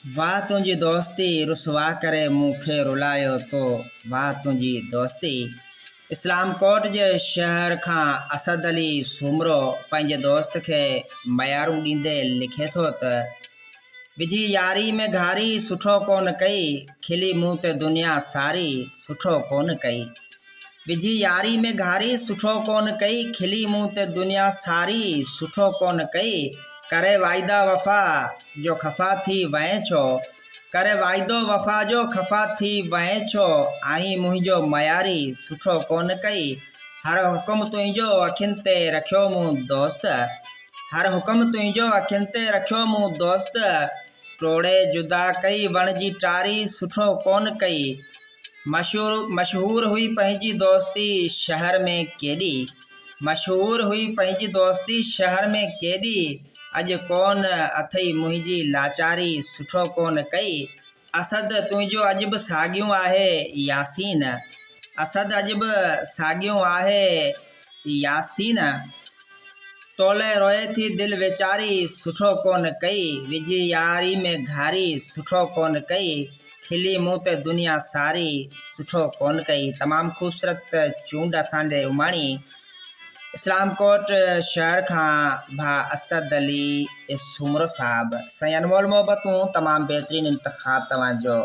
वाह तुंहिंजी दोस्ती रुसवा करे मूंखे रुलायो तो। वाह तुंहिंजी दोस्ती। इस्लाम कोट जे शहर खां असद अली सुमरो पंहिंजे दोस्त खे मयारूं ॾींदे लिखे थो त विझी यारी में घारी सुठो कोन कई, खिली मूं ते दुनिया सारी सुठो कोन कई। विझी यारी में घारी सुठो कोन कई, खिली मूं ते दुनिया सारी सुठो कोन कई। करे वाइदा वफ़ा जो खफ़ा थी वए छो, करे वाइदो वफ़ा जो खफ़ा थी वए छो। आई मुंहिंजो मयारी सुठो कोन कई, हर हुकुम तुंहिंजो अखियुनि ते रखियो मूं दोस्त। हर हुकुम तुंहिंजो अखियुनि ते रखियो मूं दोस्त। टोड़े जुदा कई वण जी टारी सुठो कोन कई। मशहूर हुई पंहिंजी दोस्ती शहर में केॾी, मशहूर हुई पंहिंजी दोस्ती शहर में केॾी। अॼु कोन अथई मुंहिंजी लाचारी सुठो कोन कई। असद तुंहिंजो अॼु बि साॻियो आहे यासीन, असद अॼु बि साॻियो आहे यासीन। तोले रोए थी दिलि वेचारी सुठो कोन कई, विझी यारी में घारी सुठो कोन कई। खिली मूं ते दुनिया सारी सुठो कोन कई। तमामु ख़ूबसूरत चूंड असांजे उमाणी इस्लाम कोट शहर खां भा असद अली सुमरो साहब। साईं अनमोल मोहब्बतूं, तमामु बहितरीनु इंतख़ाब तव्हांजो।